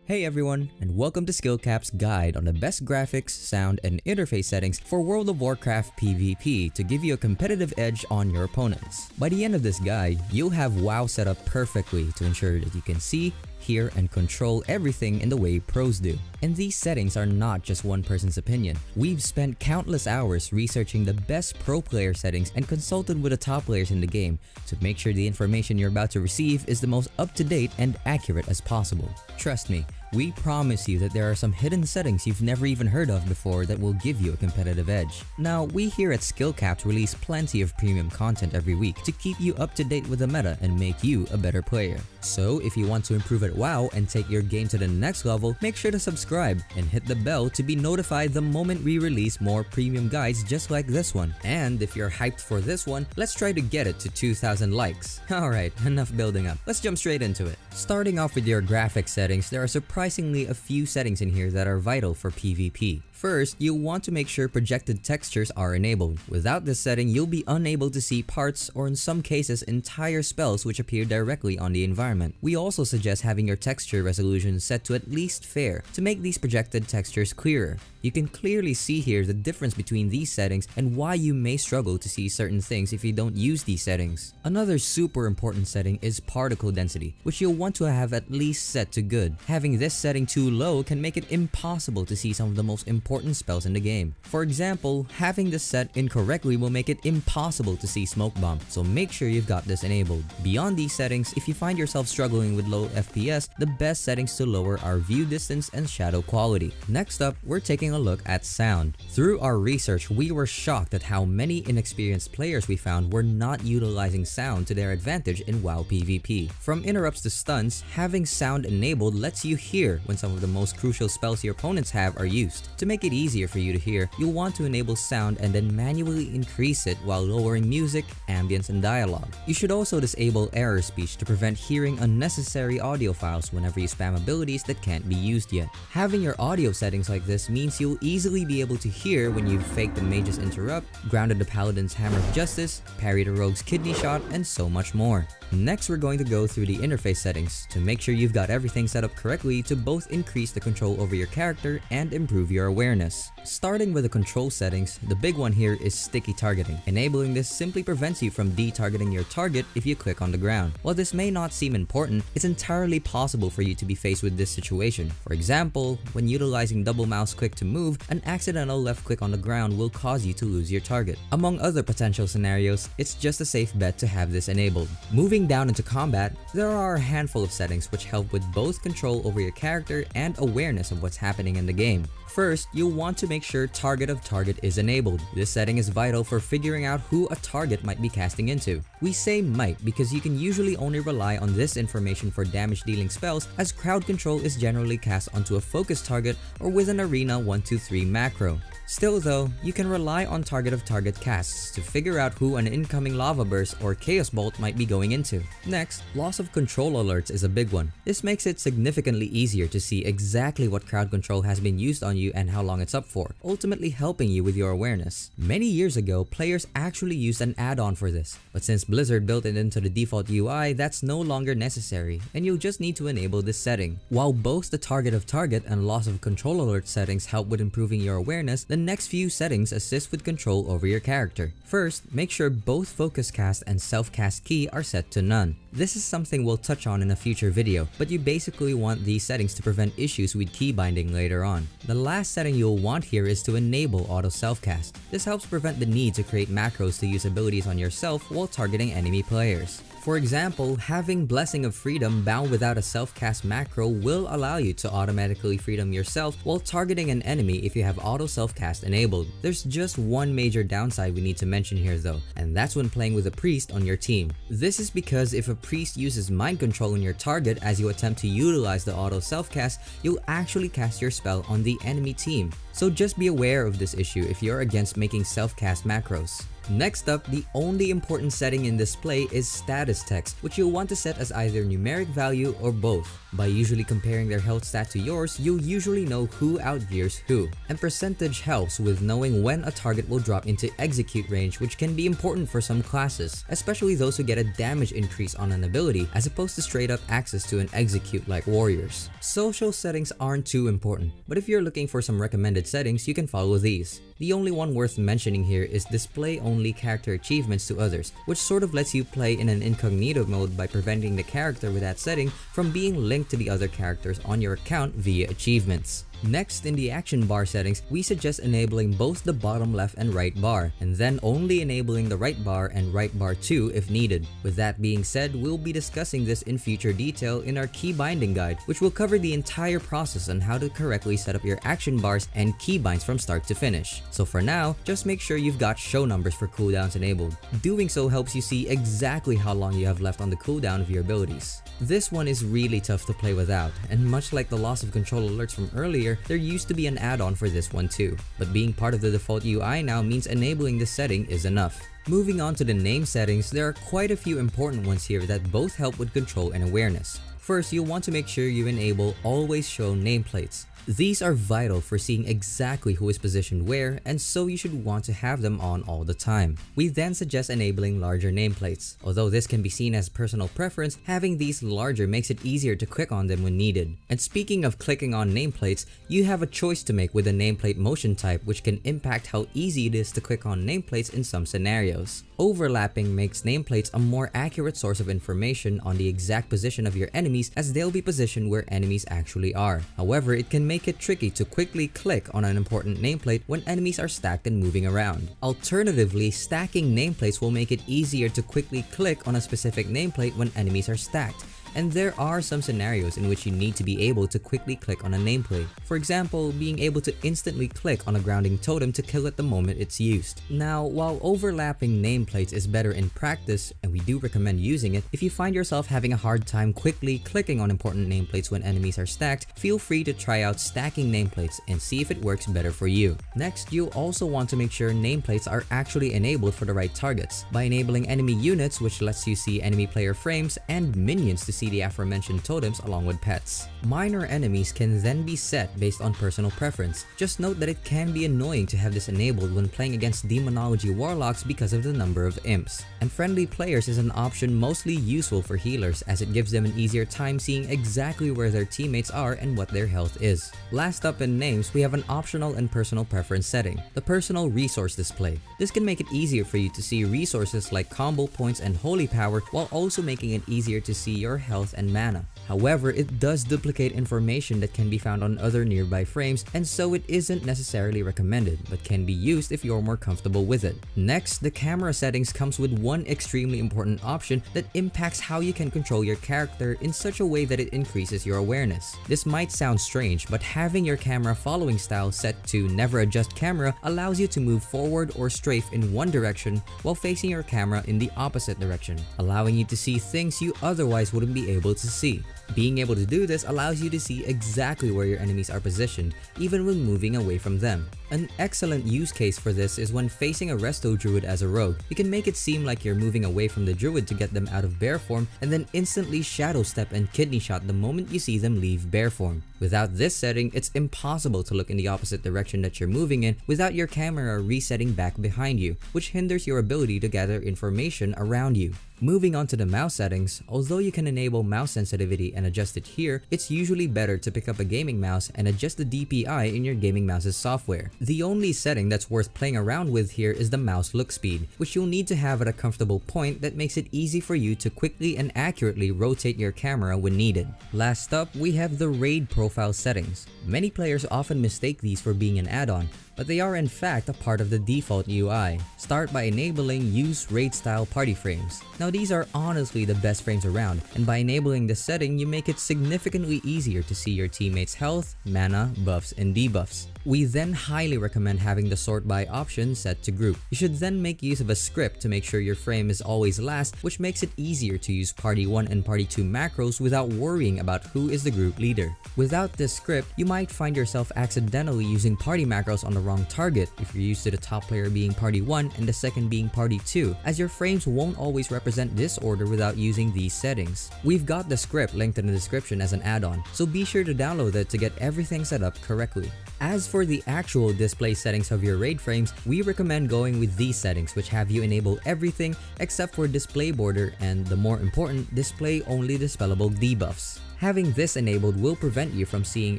Hey everyone, and welcome to SkillCap's guide on the best graphics, sound, and interface settings for World of Warcraft PvP to give you a competitive edge on your opponents. By the end of this guide, you'll have WoW set up perfectly to ensure that you can see, hear, and control everything in the way pros do. And these settings are not just one person's opinion. We've spent countless hours researching the best pro player settings and consulted with the top players in the game to make sure the information you're about to receive is the most up-to-date and accurate as possible. Trust me, we promise you that there are some hidden settings you've never even heard of before that will give you a competitive edge. Now, we here at SkillCap release plenty of premium content every week to keep you up to date with the meta and make you a better player. So if you want to improve at WoW and take your game to the next level, make sure to subscribe and hit the bell to be notified the moment we release more premium guides just like this one. And if you're hyped for this one, let's try to get it to 2,000 likes. Alright, enough building up. Let's jump straight into it. Starting off with your graphics settings, there are surprisingly a few settings in here that are vital for PvP. First, you'll want to make sure projected textures are enabled. Without this setting, you'll be unable to see parts or in some cases entire spells which appear directly on the environment. We also suggest having your texture resolution set to at least fair to make these projected textures clearer. You can clearly see here the difference between these settings and why you may struggle to see certain things if you don't use these settings. Another super important setting is particle density, which you'll want to have at least set to good. Having this setting too low can make it impossible to see some of the most important spells in the game. For example, having this set incorrectly will make it impossible to see smoke bomb, so make sure you've got this enabled. Beyond these settings, if you find yourself struggling with low FPS, the best settings to lower are view distance and shadow quality. Next up, we're taking a look at sound. Through our research, we were shocked at how many inexperienced players we found were not utilizing sound to their advantage in WoW PvP. From interrupts to stuns, having sound enabled lets you hear when some of the most crucial spells your opponents have are used. To make it easier for you to hear, you'll want to enable sound and then manually increase it while lowering music, ambience, and dialogue. You should also disable error speech to prevent hearing unnecessary audio files whenever you spam abilities that can't be used yet. Having your audio settings like this means you'll easily be able to hear when you've faked the mage's interrupt, grounded the paladin's hammer of justice, parried a rogue's kidney shot, and so much more. Next, we're going to go through the interface settings to make sure you've got everything set up correctly to both increase the control over your character and improve your awareness. Starting with the control settings, the big one here is sticky targeting. Enabling this simply prevents you from de-targeting your target if you click on the ground. While this may not seem important, it's entirely possible for you to be faced with this situation. For example, when utilizing double mouse click to move, an accidental left click on the ground will cause you to lose your target. Among other potential scenarios, it's just a safe bet to have this enabled. Moving down into combat, there are a handful of settings which help with both control over your character and awareness of what's happening in the game. First, you'll want to make sure target of target is enabled. This setting is vital for figuring out who a target might be casting into. We say might because you can usually only rely on this information for damage dealing spells, as crowd control is generally cast onto a focus target or with an arena 1-2-3 macro. Still though, you can rely on target of target casts to figure out who an incoming lava burst or chaos bolt might be going into. Next, loss of control alerts is a big one. This makes it significantly easier to see exactly what crowd control has been used on you and how long it's up for, ultimately helping you with your awareness. Many years ago, players actually used an add-on for this, but since Blizzard built it into the default UI, that's no longer necessary, and you'll just need to enable this setting. While both the target of target and loss of control alert settings help with improving your awareness, the next few settings assist with control over your character. First, make sure both focus cast and self-cast key are set to none. This is something we'll touch on in a future video, but you basically want these settings to prevent issues with key binding later on. The last setting you'll want here is to enable auto self-cast. This helps prevent the need to create macros to use abilities on yourself while targeting enemy players. For example, having Blessing of Freedom bound without a self-cast macro will allow you to automatically freedom yourself while targeting an enemy if you have auto self-cast enabled. There's just one major downside we need to mention here though, and that's when playing with a priest on your team. This is because if a priest uses mind control on your target as you attempt to utilize the auto self-cast, you'll actually cast your spell on the enemy team. So just be aware of this issue if you're against making self-cast macros. Next up, the only important setting in display is status text, which you'll want to set as either numeric value or both. By usually comparing their health stat to yours, you'll usually know who outgears who. And percentage helps with knowing when a target will drop into execute range, which can be important for some classes, especially those who get a damage increase on an ability as opposed to straight up access to an execute like warriors. Social settings aren't too important, but if you're looking for some recommended settings, you can follow these. The only one worth mentioning here is display only character achievements to others, which sort of lets you play in an incognito mode by preventing the character with that setting from being linked to the other characters on your account via achievements. Next, in the action bar settings, we suggest enabling both the bottom left and right bar, and then only enabling the right bar and right bar 2 if needed. With that being said, we'll be discussing this in future detail in our key binding guide, which will cover the entire process on how to correctly set up your action bars and key binds from start to finish. So for now, just make sure you've got show numbers for cooldowns enabled. Doing so helps you see exactly how long you have left on the cooldown of your abilities. This one is really tough to play without, and much like the loss of control alerts from earlier, there used to be an add-on for this one too, but being part of the default UI now means enabling this setting is enough. Moving on to the name settings, there are quite a few important ones here that both help with control and awareness. First, you'll want to make sure you enable always show nameplates. These are vital for seeing exactly who is positioned where, and so you should want to have them on all the time. We then suggest enabling larger nameplates. Although this can be seen as personal preference, having these larger makes it easier to click on them when needed. And speaking of clicking on nameplates, you have a choice to make with the nameplate motion type, which can impact how easy it is to click on nameplates in some scenarios. Overlapping makes nameplates a more accurate source of information on the exact position of your enemies, as they'll be positioned where enemies actually are. However, it can make it tricky to quickly click on an important nameplate when enemies are stacked and moving around. Alternatively, stacking nameplates will make it easier to quickly click on a specific nameplate when enemies are stacked. And there are some scenarios in which you need to be able to quickly click on a nameplate. For example, being able to instantly click on a grounding totem to kill it the moment it's used. Now, while overlapping nameplates is better in practice, and we do recommend using it, if you find yourself having a hard time quickly clicking on important nameplates when enemies are stacked, feel free to try out stacking nameplates and see if it works better for you. Next, you'll also want to make sure nameplates are actually enabled for the right targets by enabling enemy units, which lets you see enemy player frames, and minions to see the aforementioned totems along with pets. Minor enemies can then be set based on personal preference. Just note that it can be annoying to have this enabled when playing against demonology warlocks because of the number of imps. And friendly players is an option mostly useful for healers, as it gives them an easier time seeing exactly where their teammates are and what their health is. Last up in names, we have an optional and personal preference setting, the personal resource display. This can make it easier for you to see resources like combo points and holy power, while also making it easier to see your health and mana. However, it does duplicate information that can be found on other nearby frames, and so it isn't necessarily recommended, but can be used if you're more comfortable with it. Next, the camera settings comes with one extremely important option that impacts how you can control your character in such a way that it increases your awareness. This might sound strange, but having your camera following style set to never adjust camera allows you to move forward or strafe in one direction while facing your camera in the opposite direction, allowing you to see things you otherwise wouldn't be able to see. Being able to do this allows you to see exactly where your enemies are positioned, even when moving away from them. An excellent use case for this is when facing a resto druid as a rogue. You can make it seem like you're moving away from the druid to get them out of bear form, and then instantly shadow step and kidney shot the moment you see them leave bear form. Without this setting, it's impossible to look in the opposite direction that you're moving in without your camera resetting back behind you, which hinders your ability to gather information around you. Moving on to the mouse settings, although you can enable mouse sensitivity and adjust it here, it's usually better to pick up a gaming mouse and adjust the DPI in your gaming mouse's software. The only setting that's worth playing around with here is the mouse look speed, which you'll need to have at a comfortable point that makes it easy for you to quickly and accurately rotate your camera when needed. Last up, we have the raid profile settings. Many players often mistake these for being an add-on, but they are in fact a part of the default UI. Start by enabling Use Raid Style Party Frames. Now these are honestly the best frames around, and by enabling this setting you make it significantly easier to see your teammates' health, mana, buffs, and debuffs. We then highly recommend having the sort by option set to group. You should then make use of a script to make sure your frame is always last, which makes it easier to use Party 1 and Party 2 macros without worrying about who is the group leader. Without this script, you might find yourself accidentally using party macros on the wrong target if you're used to the top player being party 1 and the second being party 2, as your frames won't always represent this order without using these settings. We've got the script linked in the description as an add-on, so be sure to download it to get everything set up correctly. As for the actual display settings of your raid frames, we recommend going with these settings, which have you enable everything except for display border and, the more important, display only dispellable debuffs. Having this enabled will prevent you from seeing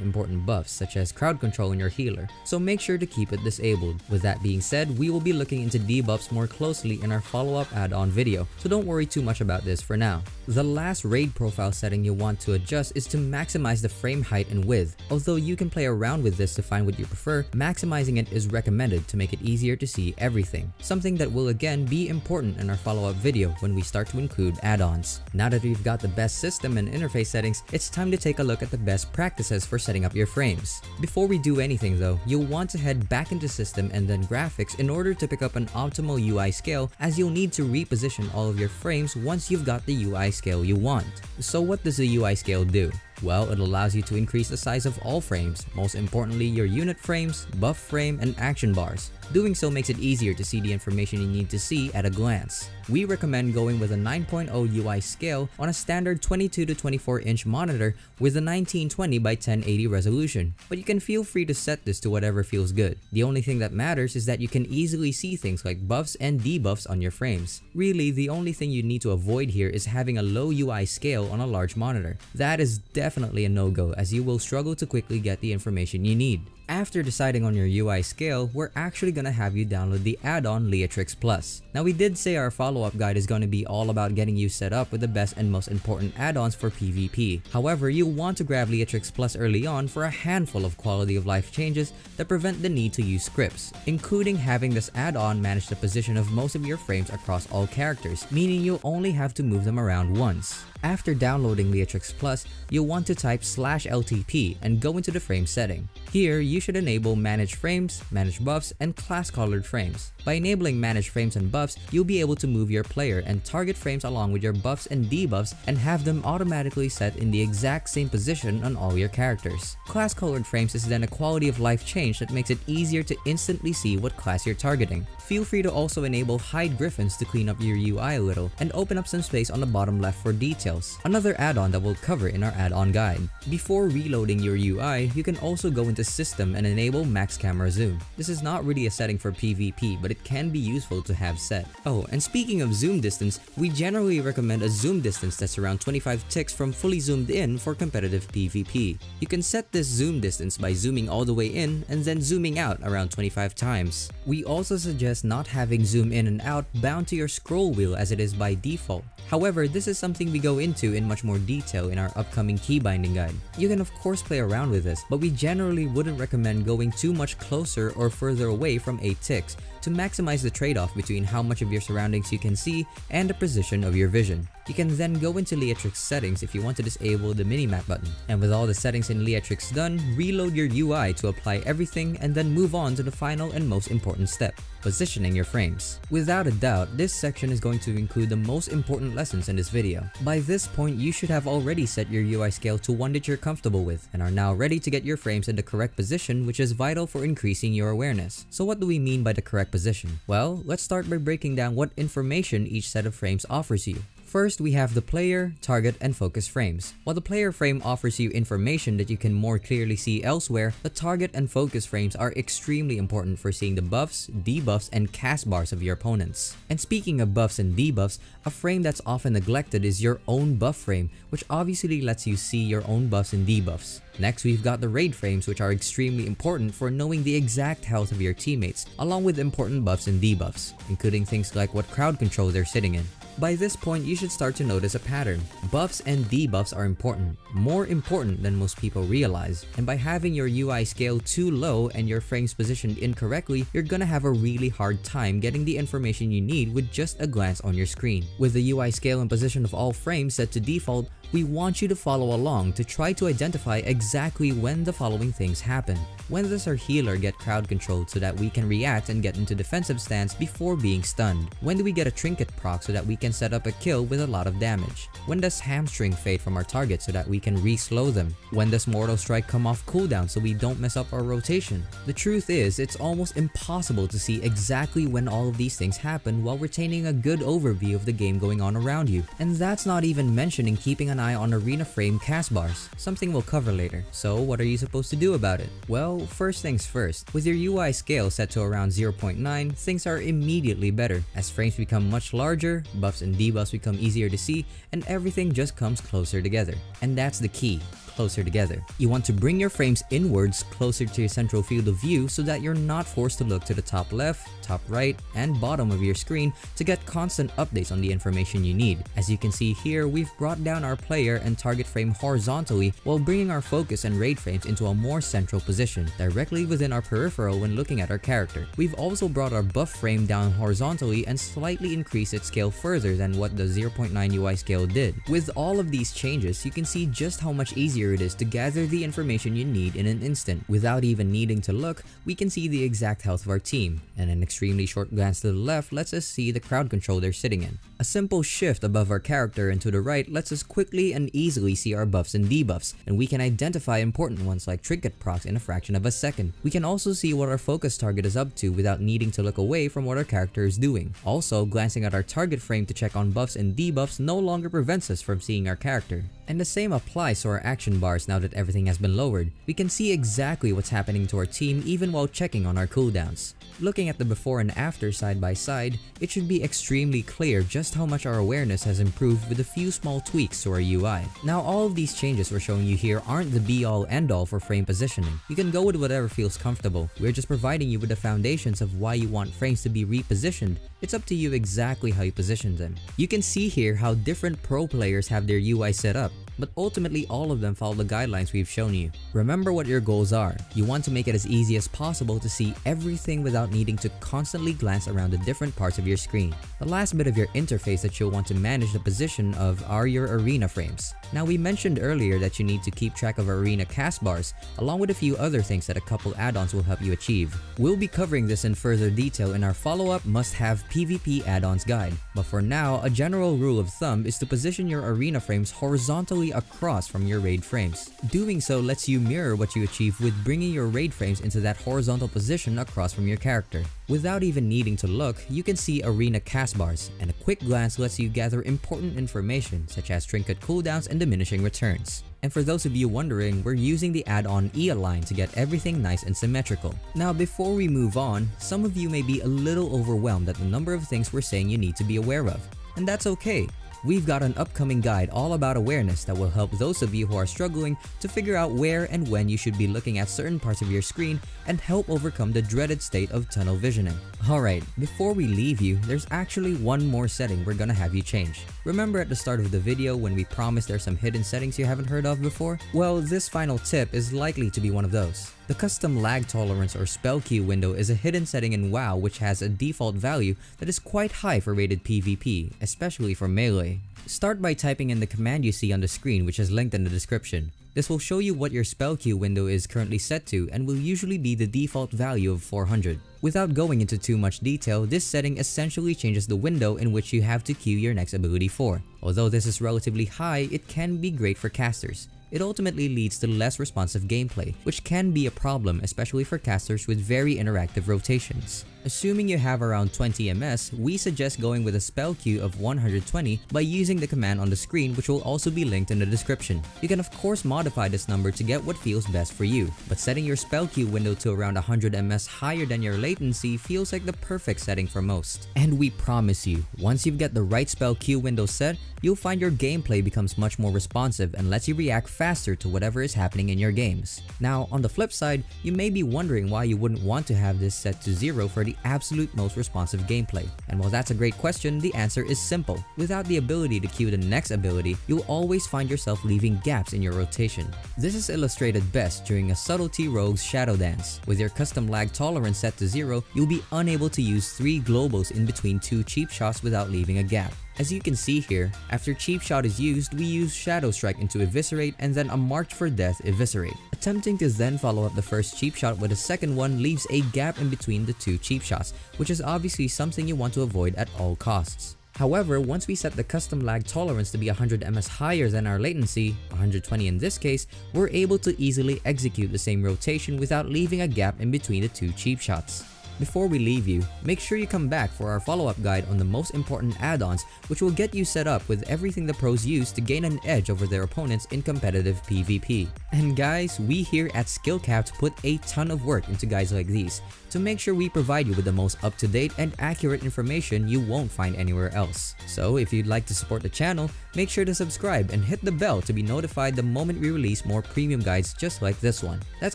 important buffs such as crowd control in your healer, so make sure to keep it disabled. With that being said, we will be looking into debuffs more closely in our follow-up add-on video, so don't worry too much about this for now. The last raid profile setting you want to adjust is to maximize the frame height and width. Although you can play around with this to find what you prefer, maximizing it is recommended to make it easier to see everything, something that will again be important in our follow-up video when we start to include add-ons. Now that we've got the best system and interface settings, it's time to take a look at the best practices for setting up your frames. Before we do anything though, you'll want to head back into system and then graphics in order to pick up an optimal UI scale, as you'll need to reposition all of your frames once you've got the UI scale you want. So what does the UI scale do? Well, it allows you to increase the size of all frames, most importantly your unit frames, buff frame, and action bars. Doing so makes it easier to see the information you need to see at a glance. We recommend going with a 9.0 UI scale on a standard 22 to 24 inch monitor with a 1920 by 1080 resolution, but you can feel free to set this to whatever feels good. The only thing that matters is that you can easily see things like buffs and debuffs on your frames. Really, the only thing you need to avoid here is having a low UI scale on a large monitor. That is definitely a no-go, as you will struggle to quickly get the information you need. After deciding on your UI scale, we're actually gonna have you download the add-on Leatrix Plus. Now, we did say our follow-up guide is gonna be all about getting you set up with the best and most important add-ons for PvP. However, you'll want to grab Leatrix Plus early on for a handful of quality of life changes that prevent the need to use scripts, including having this add-on manage the position of most of your frames across all characters, meaning you'll only have to move them around once. After downloading Leatrix Plus, you'll want to type /LTP and go into the frame setting. Here, you should enable Manage Frames, Manage Buffs, and Class Colored Frames. By enabling Manage Frames and Buffs, you'll be able to move your player and target frames along with your buffs and debuffs and have them automatically set in the exact same position on all your characters. Class Colored Frames is then a quality of life change that makes it easier to instantly see what class you're targeting. Feel free to also enable Hide Griffins to clean up your UI a little and open up some space on the bottom left for details, another add-on that we'll cover in our add-on guide. Before reloading your UI, you can also go into System and enable Max Camera Zoom. This is not really a setting for PvP, but it can be useful to have set. Oh, and speaking of zoom distance, we generally recommend a zoom distance that's around 25 ticks from fully zoomed in for competitive PvP. You can set this zoom distance by zooming all the way in and then zooming out around 25 times. We also suggest not having zoom in and out bound to your scroll wheel as it is by default. However, this is something we go into in much more detail in our upcoming key binding guide. You can of course play around with this, but we generally wouldn't recommend going too much closer or further away from 8 ticks to maximize the trade-off between how much of your surroundings you can see and the precision of your vision. You can then go into Leatrix settings if you want to disable the minimap button. And with all the settings in Leatrix done, reload your UI to apply everything and then move on to the final and most important step, positioning your frames. Without a doubt, this section is going to include the most important lessons in this video. By this point, you should have already set your UI scale to one that you're comfortable with and are now ready to get your frames in the correct position, which is vital for increasing your awareness. So what do we mean by the correct position? Well, let's start by breaking down what information each set of frames offers you. First, we have the player, target, and focus frames. While the player frame offers you information that you can more clearly see elsewhere, the target and focus frames are extremely important for seeing the buffs, debuffs, and cast bars of your opponents. And speaking of buffs and debuffs, a frame that's often neglected is your own buff frame, which obviously lets you see your own buffs and debuffs. Next, we've got the raid frames, which are extremely important for knowing the exact health of your teammates, along with important buffs and debuffs, including things like what crowd control they're sitting in. By this point, you should start to notice a pattern. Buffs and debuffs are important, more important than most people realize, and by having your UI scale too low and your frames positioned incorrectly, you're gonna have a really hard time getting the information you need with just a glance on your screen. With the UI scale and position of all frames set to default, We want you to follow along to try to identify exactly when the following things happen. When does our healer get crowd controlled so that we can react and get into defensive stance before being stunned? When do we get a trinket proc so that we can set up a kill with a lot of damage? When does hamstring fade from our target so that we can re-slow them? When does mortal strike come off cooldown so we don't mess up our rotation? The truth is, it's almost impossible to see exactly when all of these things happen while retaining a good overview of the game going on around you. And that's not even mentioning keeping an eye on arena frame cast bars, something we'll cover later. So what are you supposed to do about it? Well, first things first, with your UI scale set to around 0.9, things are immediately better, as frames become much larger, buffs and debuffs become easier to see, and everything just comes closer together. And that's the key. Closer together. You want to bring your frames inwards closer to your central field of view so that you're not forced to look to the top left, top right, and bottom of your screen to get constant updates on the information you need. As you can see here, we've brought down our player and target frame horizontally while bringing our focus and raid frames into a more central position, directly within our peripheral when looking at our character. We've also brought our buff frame down horizontally and slightly increased its scale further than what the 0.9 UI scale did. With all of these changes, you can see just how much easier it is to gather the information you need in an instant. Without even needing to look, we can see the exact health of our team, and an extremely short glance to the left lets us see the crowd control they're sitting in. A simple shift above our character and to the right lets us quickly and easily see our buffs and debuffs, and we can identify important ones like trinket procs in a fraction of a second. We can also see what our focus target is up to without needing to look away from what our character is doing. Also, glancing at our target frame to check on buffs and debuffs no longer prevents us from seeing our character. And the same applies to our action bars now that everything has been lowered. We can see exactly what's happening to our team even while checking on our cooldowns. Looking at the before and after side by side, it should be extremely clear just how much our awareness has improved with a few small tweaks to our UI. Now, all of these changes we're showing you here aren't the be-all end-all for frame positioning. You can go with whatever feels comfortable. We're just providing you with the foundations of why you want frames to be repositioned. It's up to you exactly how you position them. You can see here how different pro players have their UI set up, but ultimately all of them follow the guidelines we've shown you. Remember what your goals are. You want to make it as easy as possible to see everything without needing to constantly glance around the different parts of your screen. The last bit of your interface that you'll want to manage the position of are your arena frames. Now, we mentioned earlier that you need to keep track of arena cast bars, along with a few other things that a couple add-ons will help you achieve. We'll be covering this in further detail in our follow-up must-have PvP add-ons guide, but for now, a general rule of thumb is to position your arena frames horizontally across from your raid frames. Doing so lets you mirror what you achieve with bringing your raid frames into that horizontal position across from your character. Without even needing to look, you can see arena cast bars, and a quick glance lets you gather important information such as trinket cooldowns and diminishing returns. And for those of you wondering, we're using the add-on E-Align to get everything nice and symmetrical. Now, before we move on, some of you may be a little overwhelmed at the number of things we're saying you need to be aware of. And that's okay. We've got an upcoming guide all about awareness that will help those of you who are struggling to figure out where and when you should be looking at certain parts of your screen and help overcome the dreaded state of tunnel visioning. Alright, before we leave you, there's actually one more setting we're gonna have you change. Remember at the start of the video when we promised there's some hidden settings you haven't heard of before? Well, this final tip is likely to be one of those. The custom lag tolerance or spell queue window is a hidden setting in WoW which has a default value that is quite high for rated PvP, especially for melee. Start by typing in the command you see on the screen, which is linked in the description. This will show you what your spell queue window is currently set to and will usually be the default value of 400. Without going into too much detail, this setting essentially changes the window in which you have to queue your next ability for. Although this is relatively high, it can be great for casters. It ultimately leads to less responsive gameplay, which can be a problem especially for casters with very interactive rotations. Assuming you have around 20 MS, we suggest going with a spell queue of 120 by using the command on the screen, which will also be linked in the description. You can of course modify this number to get what feels best for you, but setting your spell queue window to around 100 MS higher than your latency feels like the perfect setting for most. And we promise you, once you've got the right spell queue window set, you'll find your gameplay becomes much more responsive and lets you react faster to whatever is happening in your games. Now, on the flip side, you may be wondering why you wouldn't want to have this set to 0 for the absolute most responsive gameplay? And while that's a great question, the answer is simple. Without the ability to queue the next ability, you'll always find yourself leaving gaps in your rotation. This is illustrated best during a Subtlety Rogue's Shadowlands. With your custom lag tolerance set to 0, you'll be unable to use 3 globals in between 2 cheap shots without leaving a gap. As you can see here, after cheap shot is used, we use Shadow Strike into eviscerate and then a March for Death eviscerate. Attempting to then follow up the first cheap shot with a second one leaves a gap in between the 2 cheap shots, which is obviously something you want to avoid at all costs. However, once we set the custom lag tolerance to be 100 ms higher than our latency, 120 in this case, we're able to easily execute the same rotation without leaving a gap in between the 2 cheap shots. Before we leave you, make sure you come back for our follow-up guide on the most important add-ons, which will get you set up with everything the pros use to gain an edge over their opponents in competitive PvP. And guys, we here at SkillCapped put a ton of work into guides like these to make sure we provide you with the most up-to-date and accurate information you won't find anywhere else. So if you'd like to support the channel, make sure to subscribe and hit the bell to be notified the moment we release more premium guides just like this one. That's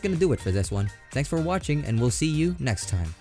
gonna do it for this one. Thanks for watching and we'll see you next time.